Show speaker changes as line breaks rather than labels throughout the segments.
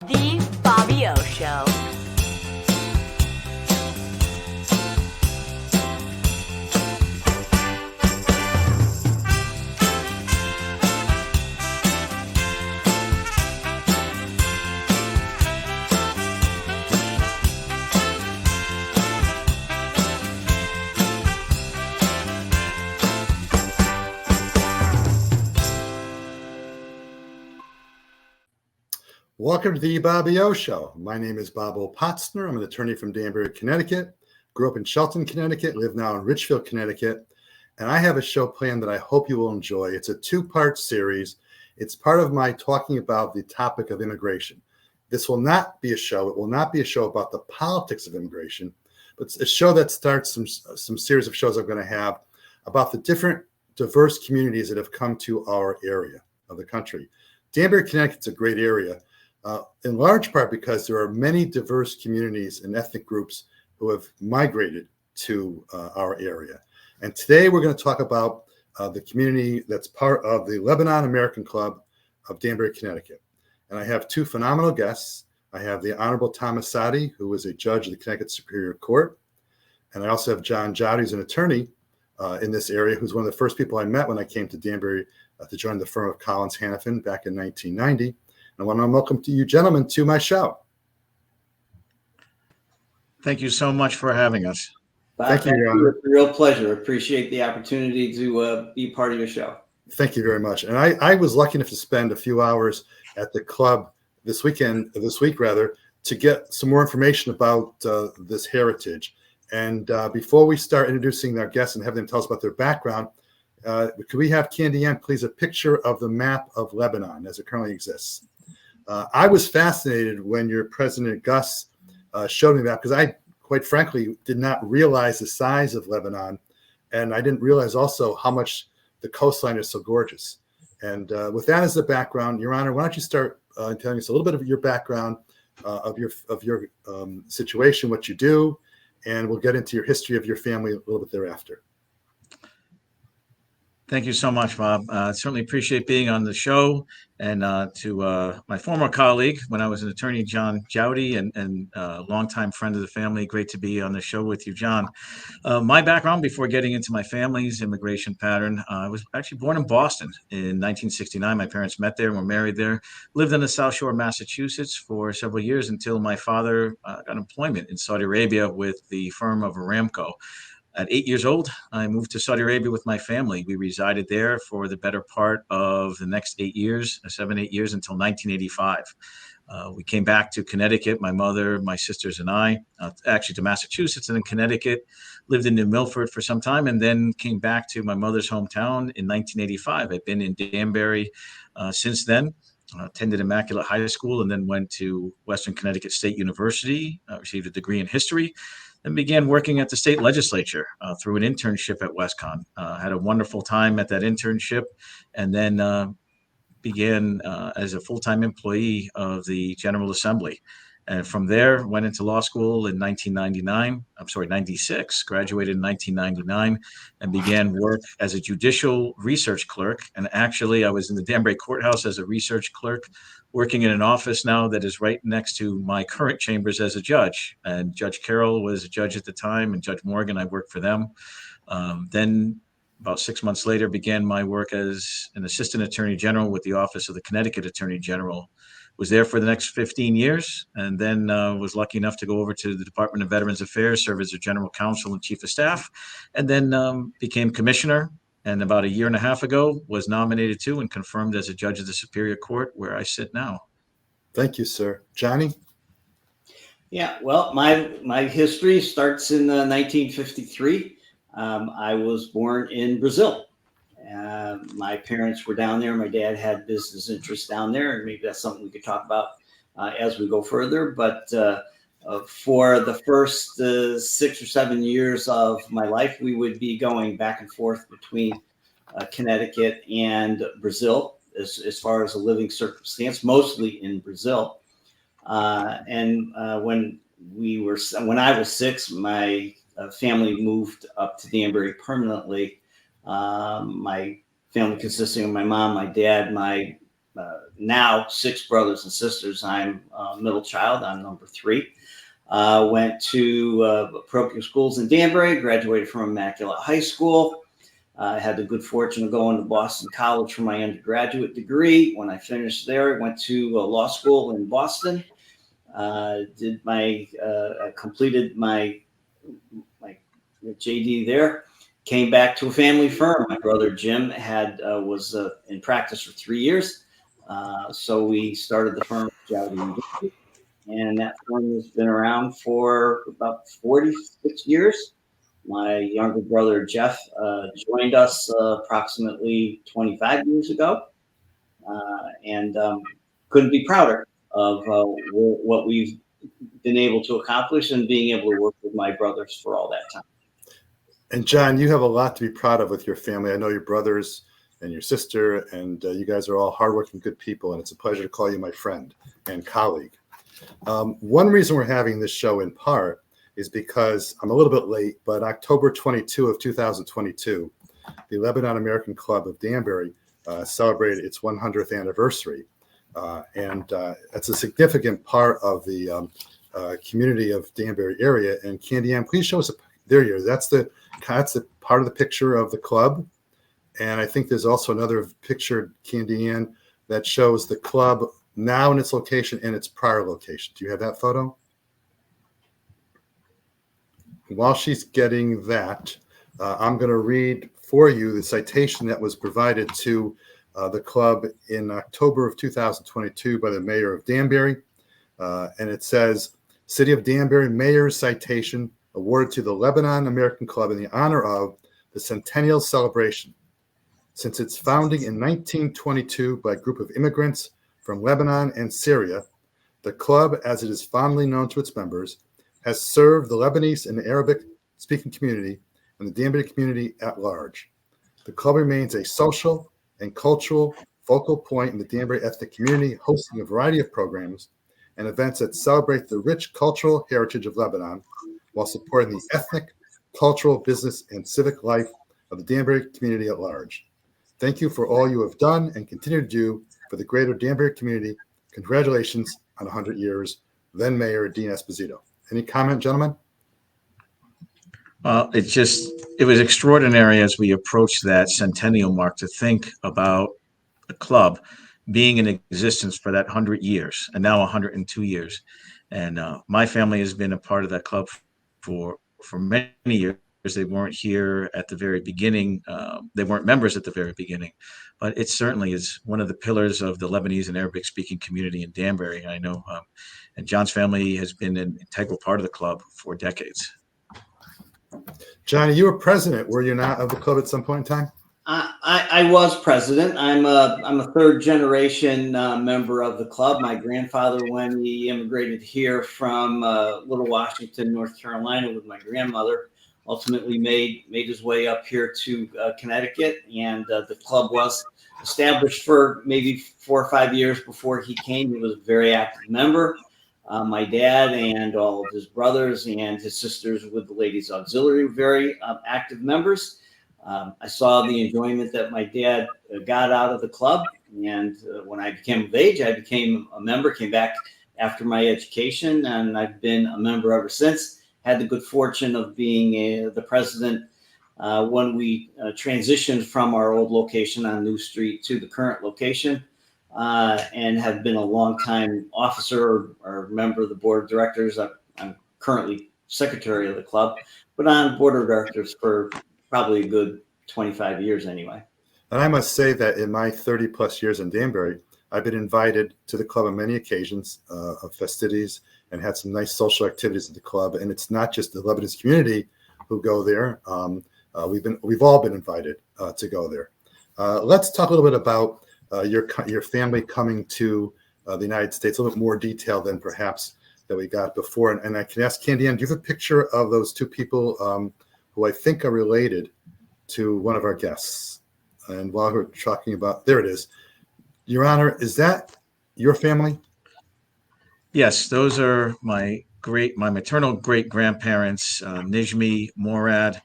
The Bobby O Show.
Welcome to the Bobby O Show. My name is Bob O. Potzner. I'm an attorney from Danbury, Connecticut. Grew up in Shelton, Connecticut. Live now in Richfield, Connecticut. And I have a show planned that I hope you will enjoy. It's a two-part series. It's part of my talking about the topic of immigration. This will not be a show. It will not be a show about the politics of immigration, but it's a show that starts some series of shows I'm going to have about the different diverse communities that have come to our area of the country. Danbury, Connecticut's a great area. In large part because there are many diverse communities and ethnic groups who have migrated to our area. And today we're going to talk about the community that's part of the Lebanon American Club of Danbury, Connecticut. And I have two phenomenal guests. I have the Honorable Thomas Saadi, who is a judge of the Connecticut Superior Court. And I also have John Jowdy, who's an attorney in this area, who's one of the first people I met when I came to Danbury to join the firm of Collins Hannafin back in 1990. I want to welcome to you gentlemen to my show.
Thank you so much for having us.
Thank you, Your Honor.
It's a real pleasure. Appreciate the opportunity to be part of your show.
Thank you very much. And I was lucky enough to spend a few hours at the club this week, to get some more information about this heritage. And before we start introducing our guests and have them tell us about their background, could we have Candy Ann, please, a picture of the map of Lebanon as it currently exists? I was fascinated when your President Gus showed me that, because I, quite frankly, did not realize the size of Lebanon. And I didn't realize also how much the coastline is so gorgeous. And with that as the background, Your Honor, why don't you start telling us a little bit of your background, of your situation, what you do, and we'll get into your history of your family a little bit thereafter.
Thank you so much, Bob. Certainly appreciate being on the show. And to my former colleague, when I was an attorney, John Jowdy, and longtime friend of the family, great to be on the show with you, John. My background, before getting into my family's immigration pattern, I was actually born in Boston in 1969. My parents met there and were married there. Lived on the South Shore of Massachusetts for several years until my father got employment in Saudi Arabia with the firm of Aramco. At 8 years old, I moved to Saudi Arabia with my family. We resided there for the better part of the next 8 years, 8 years until 1985. We came back to Connecticut, my mother, my sisters, and I, actually to Massachusetts and then Connecticut, lived in New Milford for some time, and then came back to my mother's hometown in 1985. I've been in Danbury since then. Attended Immaculate High School and then went to Western Connecticut State University, received a degree in history, and began working at the state legislature through an internship at WestCon. Had a wonderful time at that internship, and then began as a full-time employee of the General Assembly. And from there, went into law school in 96, graduated in 1999, and began work as a judicial research clerk. And actually, I was in the Danbury Courthouse as a research clerk, working in an office now that is right next to my current chambers as a judge. And Judge Carroll was a judge at the time, and Judge Morgan, I worked for them. Then about 6 months later, began my work as an assistant attorney general with the Office of the Connecticut Attorney General. Was there for the next 15 years, and then was lucky enough to go over to the Department of Veterans Affairs, serve as a general counsel and chief of staff, and then became commissioner. And about a year and a half ago, was nominated to and confirmed as a judge of the Superior Court, where I sit now.
Thank you, sir. Johnny?
Yeah, well, my history starts in 1953. I was born in Brazil. My parents were down there. My dad had business interests down there, and maybe that's something we could talk about as we go further. But for the first 6 or 7 years of my life, we would be going back and forth between Connecticut and Brazil as far as a living circumstance, mostly in Brazil. When I was 6, my family moved up to Danbury permanently. My family consisting of my mom, my dad, my now 6 brothers and sisters. I'm middle child. I'm number 3. Went to parochial schools in Danbury, graduated from Immaculate High School. I had the good fortune of going to Boston College for my undergraduate degree. When I finished there, I went to law school in Boston. Completed my JD there. Came back to a family firm. My brother Jim was in practice for 3 years, so we started the firm Jowdy, and that firm has been around for about 46 years. My younger brother Jeff joined us approximately 25 years ago, and couldn't be prouder of what we've been able to accomplish and being able to work with my brothers for all that time.
And John, you have a lot to be proud of with your family. I know your brothers and your sister, and you guys are all hardworking, good people, and it's a pleasure to call you my friend and colleague. One reason we're having this show in part is because I'm a little bit late, but October 22 of 2022, the Lebanon American Club of Danbury celebrated its 100th anniversary. And it's a significant part of the community of Danbury area. And Candy Ann, please show us that's the part of the picture of the club. And I think there's also another picture, Candy Ann, that shows the club now in its location and its prior location. Do you have that photo? While she's getting that, I'm going to read for you the citation that was provided to the club in October of 2022 by the mayor of Danbury. And it says, City of Danbury Mayor's Citation awarded to the Lebanon American Club in the honor of the centennial celebration. Since its founding in 1922 by a group of immigrants from Lebanon and Syria, the club, as it is fondly known to its members, has served the Lebanese and Arabic-speaking community and the Danbury community at large. The club remains a social and cultural focal point in the Danbury ethnic community, hosting a variety of programs and events that celebrate the rich cultural heritage of Lebanon while supporting the ethnic, cultural, business, and civic life of the Danbury community at large. Thank you for all you have done and continue to do for the greater Danbury community. Congratulations on 100 years. Then Mayor Dean Esposito. Any comment, gentlemen?
Well, it was extraordinary as we approached that centennial mark to think about the club being in existence for that 100 years and now 102 years. And my family has been a part of that club for many years. They weren't here at the very beginning. They weren't members at the very beginning, but it certainly is one of the pillars of the Lebanese and Arabic speaking community in Danbury. I know, and John's family has been an integral part of the club for decades.
Johnny, you were president, were you not, of the club at some point in time?
I was president. I'm a third generation member of the club. My grandfather, when he immigrated here from Little Washington, North Carolina, with my grandmother, ultimately made his way up here to Connecticut, and the club was established for maybe 4 or 5 years before he came. He was a very active member. My dad and all of his brothers and his sisters with the Ladies Auxiliary were very active members. I saw the enjoyment that my dad got out of the club, and when I became of age, I became a member, came back after my education, and I've been a member ever since. Had the good fortune of being the president when we transitioned from our old location on New Street to the current location, and have been a longtime officer or member of the board of directors. I'm currently secretary of the club, but on board of directors for probably a good 25 years anyway.
And I must say that in my 30 plus years in Danbury, I've been invited to the club on many occasions of festivities and had some nice social activities at the club. And it's not just the Lebanese community who go there. We've all been invited to go there. Let's talk a little bit about your family coming to the United States, a little bit more detail than perhaps that we got before. And I can ask Candy Ann, do you have a picture of those two people who I think are related to one of our guests? And while we're talking about, there it is. Your Honor, is that your family?
Yes, those are my maternal great grandparents, Nijmi Morad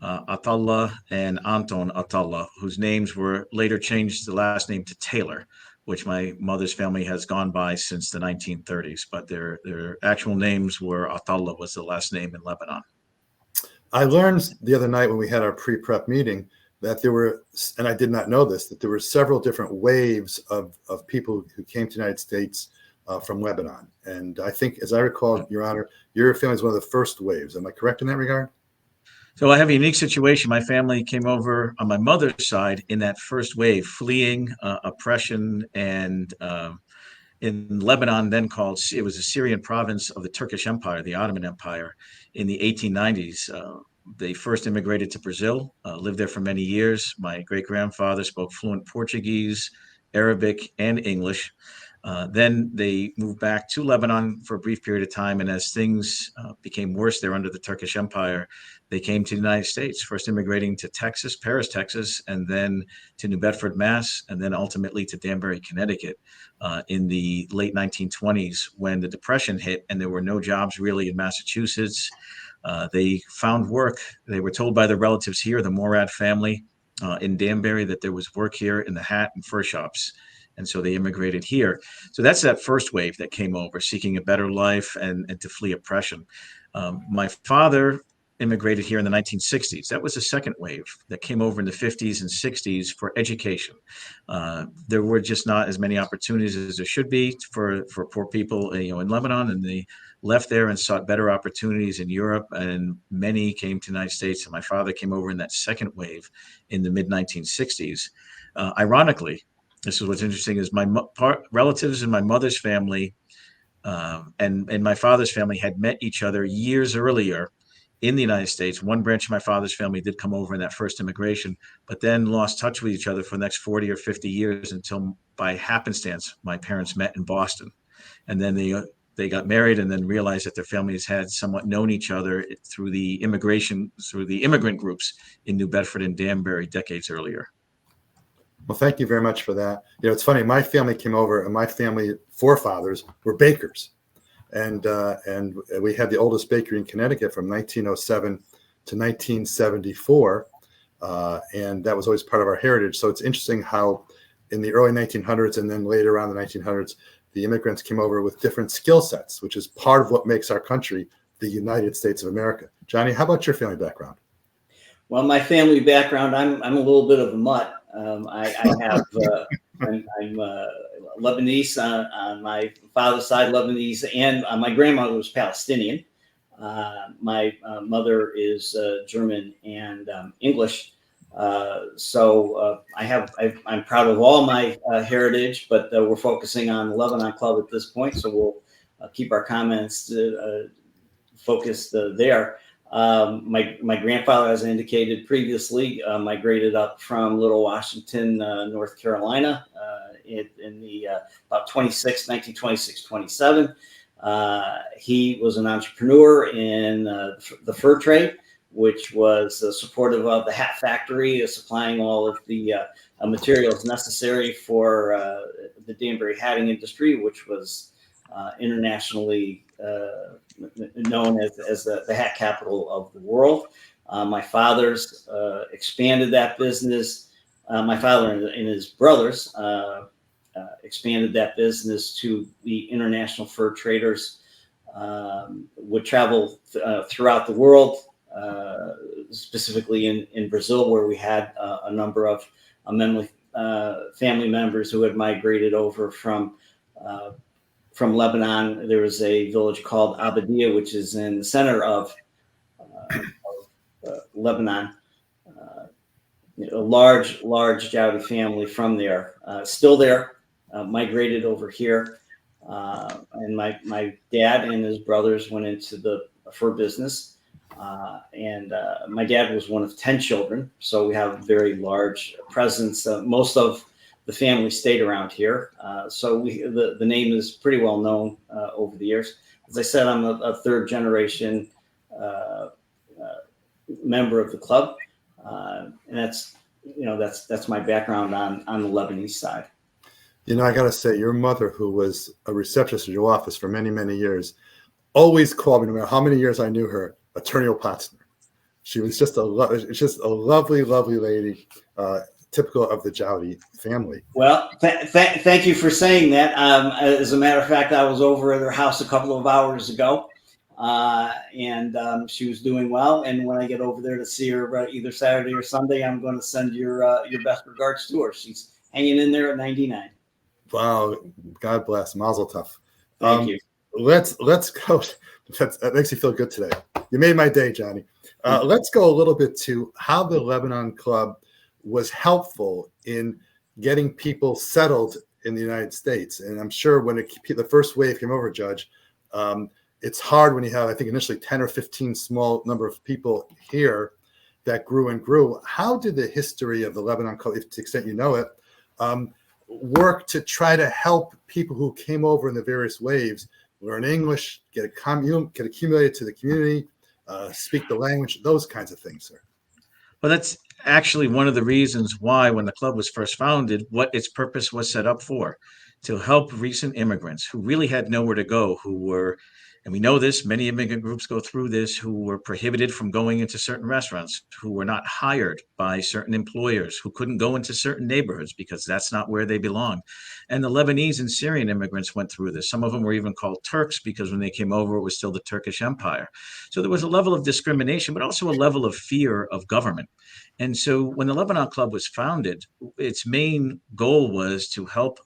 Atallah and Anton Atallah, whose names were later changed the last name to Taylor, which my mother's family has gone by since the 1930s. But their actual names were Attallah was the last name in Lebanon.
I learned the other night when we had our pre-prep meeting that there were, and I did not know this, that there were several different waves of people who came to the United States from Lebanon. And I think, as I recall, Your Honor, your family is one of the first waves. Am I correct in that regard?
So I have a unique situation. My family came over on my mother's side in that first wave, fleeing oppression and in Lebanon, then called, it was a Syrian province of the Turkish Empire, the Ottoman Empire, in the 1890s. They first immigrated to Brazil, lived there for many years. My great-grandfather spoke fluent Portuguese, Arabic, and English. Then they moved back to Lebanon for a brief period of time, and as things became worse there under the Turkish Empire, they came to the United States, first immigrating to Texas, Paris, Texas, and then to New Bedford, Mass., and then ultimately to Danbury, Connecticut in the late 1920s when the Depression hit and there were no jobs really in Massachusetts. They found work. They were told by their relatives here, the Morad family in Danbury, that there was work here in the hat and fur shops. And so they immigrated here. So that's that first wave that came over, seeking a better life and to flee oppression. My father immigrated here in the 1960s. That was the second wave that came over in the 50s and 60s for education. There were just not as many opportunities as there should be for poor people, in Lebanon, and they left there and sought better opportunities in Europe, and many came to the United States. And my father came over in that second wave in the mid 1960s. Ironically, this is what's interesting, is my relatives in my mother's family and my father's family had met each other years earlier in the United States. One branch of my father's family did come over in that first immigration, but then lost touch with each other for the next 40 or 50 years until by happenstance, my parents met in Boston. And then they got married and then realized that their families had somewhat known each other through the immigrant groups in New Bedford and Danbury decades earlier.
Well, thank you very much for that. It's funny. My family came over, and my family forefathers were bakers, and we had the oldest bakery in Connecticut from 1907 to 1974, and that was always part of our heritage. So it's interesting how, in the early 1900s and then later around the 1900s, the immigrants came over with different skill sets, which is part of what makes our country the United States of America. Johnny, how about your family background?
Well, my family background, I'm a little bit of a mutt. I have I'm Lebanese on my father's side, Lebanese, and my grandmother was Palestinian. My mother is German and English. So I'm proud of all my heritage, but we're focusing on the Lebanon Club at this point, so we'll keep our comments focused there. My grandfather, as I indicated previously, migrated up from Little Washington, North Carolina, in the about 1926, 27. He was an entrepreneur in the fur trade, which was supportive of the hat factory, supplying all of the materials necessary for the Danbury hatting industry, which was internationally known as the hat capital of the world. My father's expanded that business. My father and his brothers expanded that business to the international fur traders, would travel throughout the world, specifically in Brazil, where we had a number of family members who had migrated over from Lebanon. There was a village called Abadia, which is in the center of Lebanon. A large Jowdy family from there, still there, migrated over here. And my dad and his brothers went into the fur business. And my dad was one of 10 children, so we have a very large presence. Most of the family stayed around here, so the name is pretty well known over the years. As I said, I'm a third generation member of the club, and that's my background on the Lebanese side.
I got to say, your mother, who was a receptionist at your office for many, many years, always called me, no matter how many years I knew her, Attorney Opatzner. She was just a lovely, lovely lady. typical of the Jowdy family.
Well, thank you for saying that. As a matter of fact, I was over at her house a couple of hours ago, and she was doing well. And when I get over there to see her either Saturday or Sunday, I'm going to send your best regards to her. She's hanging in there at 99.
Wow, God bless, Mazel tov.
Thank you.
Let's go. That makes me feel good today. You made my day, Johnny. Let's go a little bit to how the Lebanon Club was helpful in getting people settled in the United States. And I'm sure when the first wave came over, Judge, it's hard when you have, I think, initially 10 or 15 small number of people here that grew and grew. How did the history of the Lebanon Club, to the extent you know it, work to try to help people who came over in the various waves learn English, get accumulated to the community, speak the language, those kinds of things, sir?
Well, that's actually one of the reasons why, when the club was first founded, what its purpose was set up for, to help recent immigrants who really had nowhere to go, who were, and we know this, many immigrant groups go through this, who were prohibited from going into certain restaurants, who were not hired by certain employers, who couldn't go into certain neighborhoods because that's not where they belonged. And the Lebanese and Syrian immigrants went through this. Some of them were even called Turks because when they came over, it was still the Turkish Empire. So there was a level of discrimination, but also a level of fear of government. And so when the Lebanon Club was founded, its main goal was to help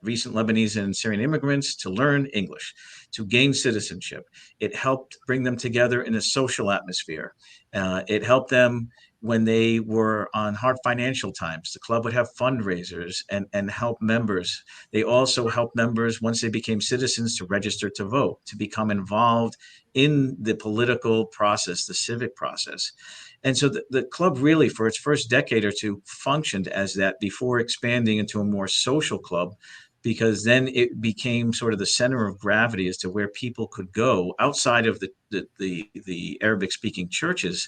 recent Lebanese and Syrian immigrants to learn English, to gain citizenship. It helped bring them together in a social atmosphere. It helped them when they were on hard financial times. The club would have fundraisers and help members. They also helped members, once they became citizens, to register to vote, to become involved in the political process, the civic process. And so the club really, for its first decade or two, functioned as that before expanding into a more social club, because then it became sort of the center of gravity as to where people could go outside of the Arabic-speaking churches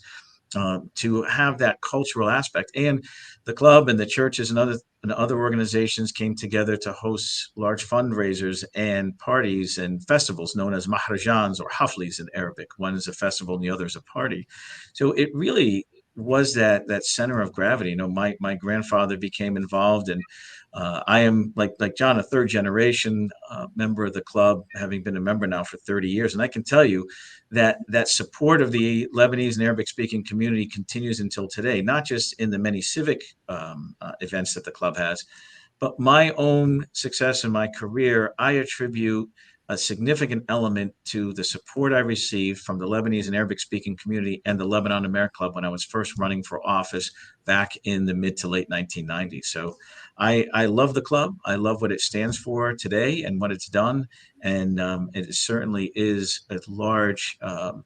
to have that cultural aspect. And the club and the churches and other organizations came together to host large fundraisers and parties and festivals known as mahrajans or haflis in Arabic. One is a festival and the other is a party. So it really was that center of gravity. You know, my grandfather became involved, and I am like John, a third generation member of the club, having been a member now for 30 years. And I can tell you that support of the Lebanese and Arabic speaking community continues until today, not just in the many civic events that the club has, but my own success in my career, I attribute a significant element to the support I received from the Lebanese and Arabic speaking community and the Lebanon American Club when I was first running for office back in the mid to late 1990s. So I love the club. I love what it stands for today and what it's done. And it certainly is a large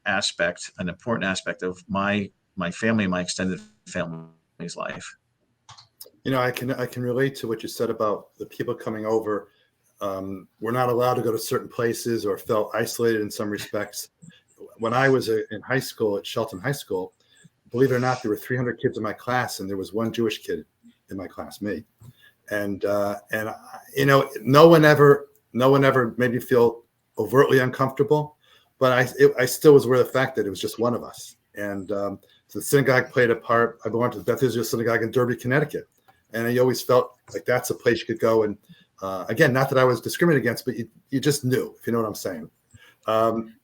aspect, an important aspect of my family and my extended family's life.
You know, I can relate to what you said about the people coming over. We're not allowed to go to certain places or felt isolated in some respects. When I was in high school at Shelton High School, believe it or not, there were 300 kids in my class, and there was one Jewish kid in my class, me. And you know, no one ever made me feel overtly uncomfortable, but I still was aware of the fact that it was just one of us. And so the synagogue played a part. I belonged to the Beth Israel Synagogue in Derby, Connecticut, and I always felt like that's a place you could go. And again, not that I was discriminated against, but you just knew, if you know what I'm saying.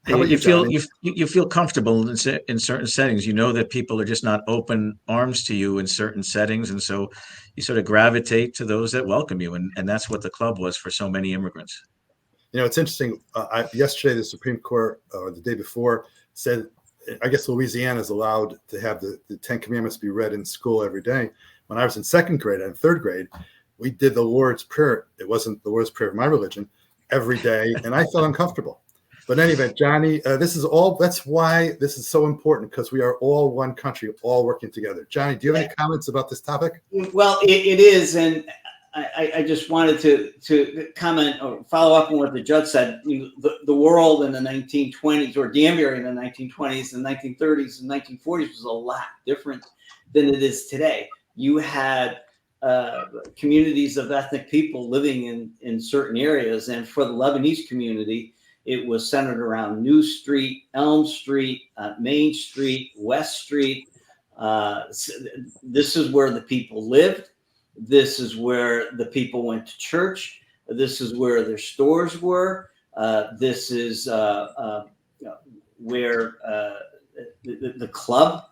You feel comfortable in certain settings. You know that people are just not open arms to you in certain settings, and so you sort of gravitate to those that welcome you, and that's what the club was for so many immigrants.
You know, it's interesting. Yesterday, the Supreme Court, or the day before, said, I guess Louisiana is allowed to have the 10 Commandments be read in school every day. When I was in second grade and third grade, we did the Lord's Prayer. It wasn't the Lord's Prayer of my religion every day, and I felt uncomfortable. But anyway, Johnny, that's why this is so important, because we are all one country, all working together. Johnny, do you have any comments about this topic?
Well, it is, and I just wanted to comment or follow up on what the judge said. The world in the 1920s, or Danbury in the 1920s, and 1930s, and 1940s was a lot different than it is today. You had communities of ethnic people living in certain areas, and for the Lebanese community, it was centered around New Street, Elm Street, Main Street, West Street. This is where the people lived. This is where the people went to church. This is where their stores were. This is where the club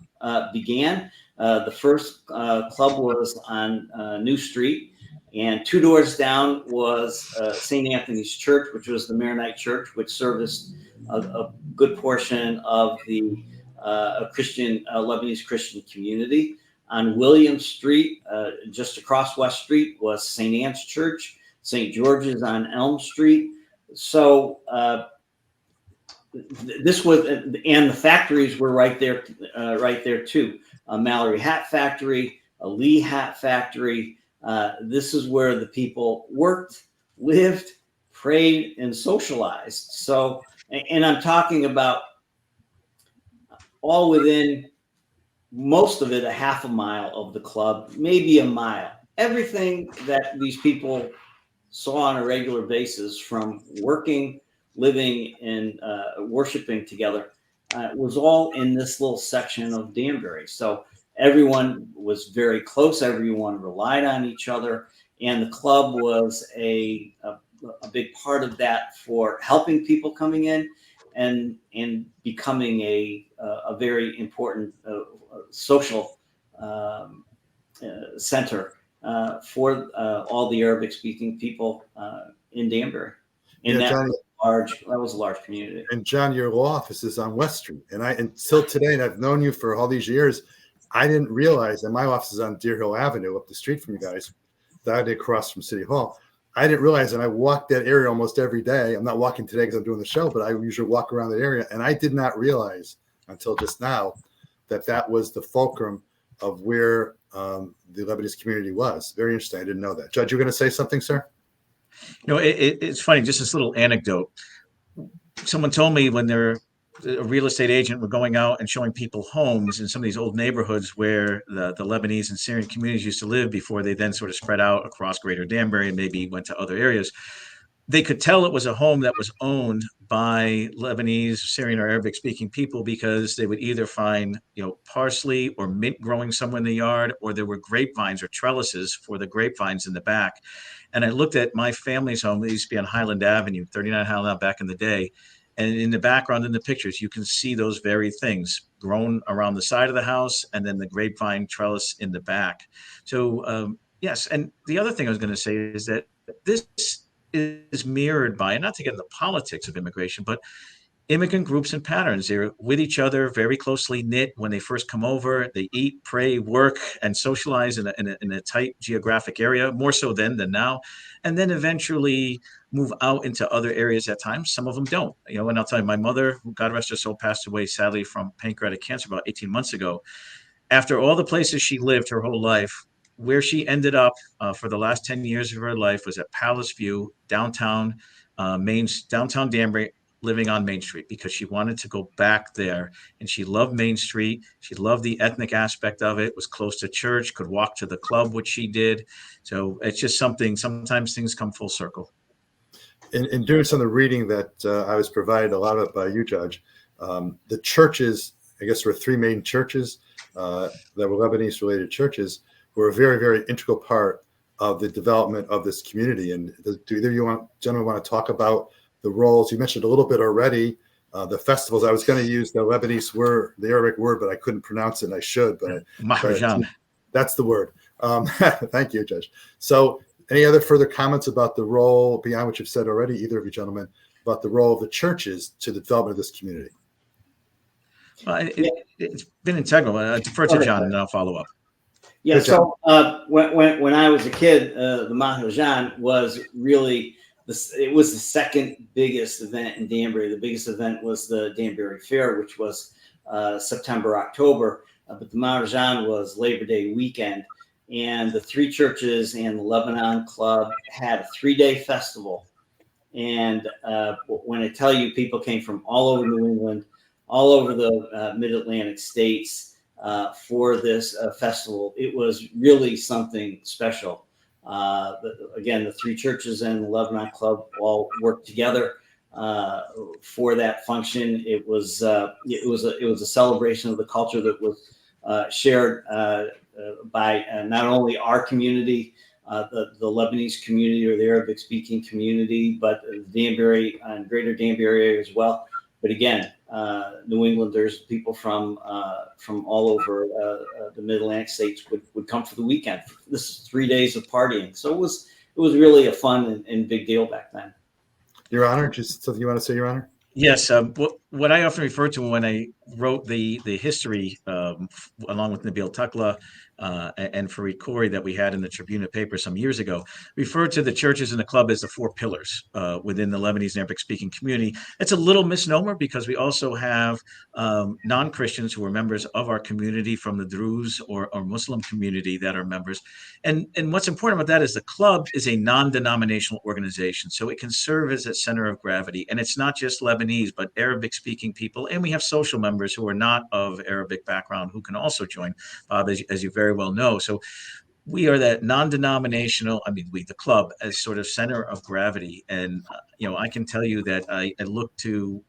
began. The first club was on New Street, and 2 doors down was St. Anthony's Church, which was the Maronite Church, which serviced a good portion of the Lebanese Christian community. On William Street, just across West Street, was St. Anne's Church. St. George's on Elm Street. So this was, and the factories were right there too. A Mallory Hat Factory, a Lee Hat Factory. This is where the people worked, lived, prayed, and socialized. So, and I'm talking about all within, most of it, a half a mile of the club, maybe a mile. Everything that these people saw on a regular basis, from working, living, and worshiping together, was all in this little section of Danbury. So everyone was very close. Everyone relied on each other. And the club was a big part of that, for helping people coming in and becoming a very important social center for all the Arabic-speaking people in Danbury. And
Yeah, Johnny,
that was a large community.
and John, your law office is on West Street. And until today, and I've known you for all these years, I didn't realize that my office is on Deer Hill Avenue, up the street from you guys, directly across from City Hall. I didn't realize, and I walk that area almost every day. I'm not walking today because I'm doing the show, but I usually walk around that area. And I did not realize until just now that was the fulcrum of where the Lebanese community was. Very interesting. I didn't know that. Judge, you were going to say something, sir?
It's funny, just this little anecdote. Someone told me when a real estate agent were going out and showing people homes in some of these old neighborhoods where the Lebanese and Syrian communities used to live before they then sort of spread out across Greater Danbury and maybe went to other areas. They could tell it was a home that was owned by Lebanese, Syrian, or Arabic-speaking people, because they would either find, parsley or mint growing somewhere in the yard, or there were grapevines or trellises for the grapevines in the back. And I looked at my family's home. They used to be on Highland Avenue, 39 Highland back in the day. And in the background, in the pictures, you can see those very things grown around the side of the house, and then the grapevine trellis in the back. So, yes. And the other thing I was going to say is that this is mirrored by, and not to get into the politics of immigration, but immigrant groups and patterns. They're with each other, very closely knit when they first come over. They eat, pray, work, and socialize in a tight geographic area, more so then than now. And then eventually move out into other areas at times. Some of them don't. And I'll tell you, my mother, God rest her soul, passed away sadly from pancreatic cancer about 18 months ago. After all the places she lived her whole life, where she ended up for the last 10 years of her life was at Palace View, downtown Danbury, living on Main Street, because she wanted to go back there. And she loved Main Street. She loved the ethnic aspect of it, was close to church, could walk to the club, which she did. So it's just something, sometimes things come full circle.
In doing some of the reading that I was provided, a lot of it by you, Judge, the churches, I guess there were 3 main churches that were Lebanese-related churches, were a very, very integral part of the development of this community. And do either of you gentlemen want to talk about the roles? You mentioned a little bit already, the festivals. I was going to use the Lebanese word, the Arabic word, but I couldn't pronounce it, and I should. But that's the word. Thank you, Judge. So any other further comments about the role, beyond what you've said already, either of you gentlemen, about the role of the churches to the development of this community?
It's been integral. I defer to John, and then I'll follow up.
Yeah. So when I was a kid, the Maharajan was really it was the second biggest event in Danbury. The biggest event was the Danbury Fair, which was September, October. But the Maharajan was Labor Day weekend, and the 3 churches and the Lebanon Club had a 3-day festival. And when I tell you, people came from all over New England, all over the Mid-Atlantic states for this festival. It was really something special. Again, the 3 churches and the Lebanon Club all worked together for that function. It was a celebration of the culture that was shared by not only our community, the Lebanese community or the Arabic speaking community, but Danbury and greater Danbury area as well. But again, New Englanders, people from all over the Mid-Atlantic states would come for the weekend. This is 3 days of partying. So it was really a fun and big deal back then.
Your Honor, just something you want to say, Your Honor?
Yes, what I often refer to when I wrote the history, along with Nabil Takla and Fareed Khoury that we had in the Tribuna paper some years ago, referred to the churches and the club as the four pillars within the Lebanese and Arabic-speaking community. It's a little misnomer because we also have non-Christians who are members of our community from the Druze or Muslim community that are members. And what's important about that is the club is a non-denominational organization, so it can serve as a center of gravity. And it's not just Lebanese, but Arabic-speaking people. And we have social members who are not of Arabic background who can also join, Bob, as you very well know. So we are that non-denominational, the club, as sort of center of gravity. And, I can tell you that I look to,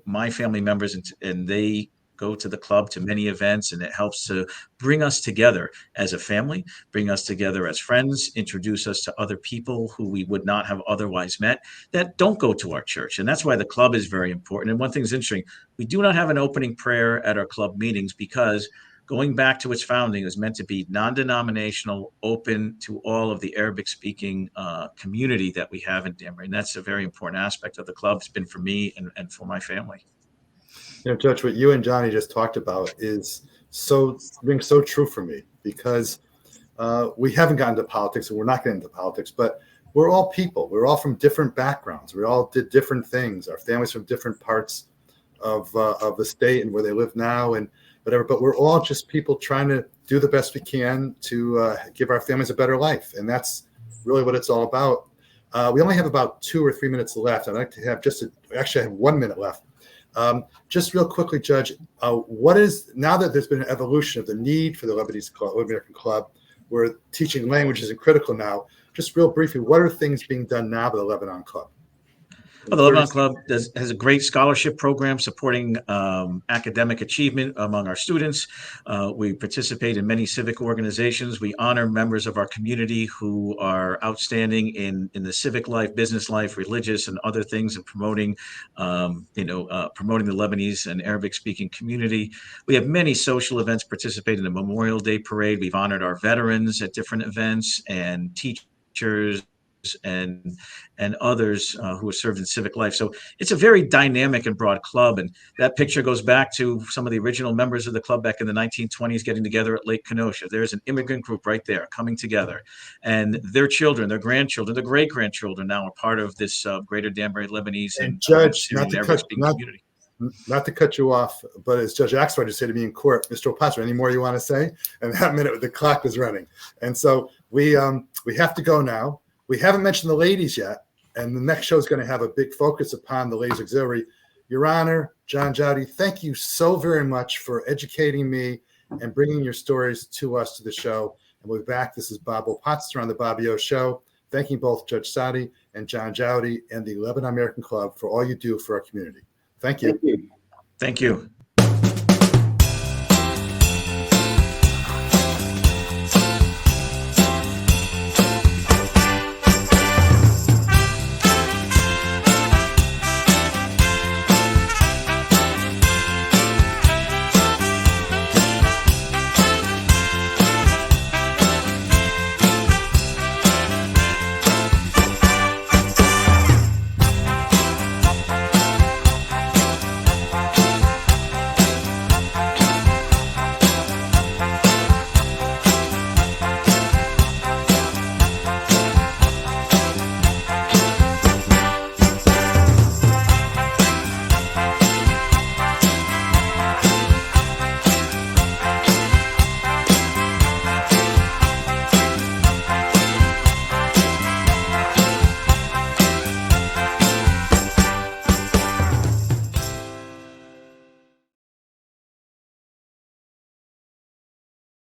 my family members and they go to the club to many events, and it helps to bring us together as a family, bring us together as friends, introduce us to other people who we would not have otherwise met that don't go to our church. And that's why the club is very important. And one thing's interesting, we do not have an opening prayer at our club meetings because going back to its founding, it was meant to be non-denominational, open to all of the Arabic-speaking community that we have in Danbury. And that's a very important aspect of the club. It's been for me and for my family.
Judge, what you and Johnny just talked about rings so true for me because we haven't gotten into politics and we're not getting into politics, but we're all people. We're all from different backgrounds. We all did different things. Our families from different parts of the state and where they live now and whatever. But we're all just people trying to do the best we can to give our families a better life, and that's really what it's all about. We only have about 2 or 3 minutes left. I'd like to have actually I have 1 minute left. Just real quickly, Judge, what is, now that there's been an evolution of the need for the Lebanese Club, American Club, where teaching language is critical now, just real briefly, what are things being done now by the Lebanon Club?
Well, the Lebanon Club has a great scholarship program supporting academic achievement among our students. We participate in many civic organizations. We honor members of our community who are outstanding in the civic life, business life, religious, and other things, and promoting the Lebanese and Arabic-speaking community. We have many social events, participate in the Memorial Day Parade. We've honored our veterans at different events and teachers and others who have served in civic life. So it's a very dynamic and broad club. And that picture goes back to some of the original members of the club back in the 1920s getting together at Lake Kenosha. There's an immigrant group right there coming together. And their children, their grandchildren, their great-grandchildren now are part of this greater Danbury Lebanese and
Judge,
community.
Not to cut you off, but as Judge Axelrod just said to me in court, Mr. O'Pastor, any more you want to say? And that minute the clock was running. And so we have to go now. We haven't mentioned the ladies yet, and the next show is going to have a big focus upon the Ladies Auxiliary. Your Honor, John Jowdy, thank you so very much for educating me and bringing your stories to us to the show. And we'll be back. This is Bob O'Pastor on the Bobby O Show. Thanking both Judge Saadi and John Jowdy and the Lebanon American Club for all you do for our community. Thank you.
Thank you.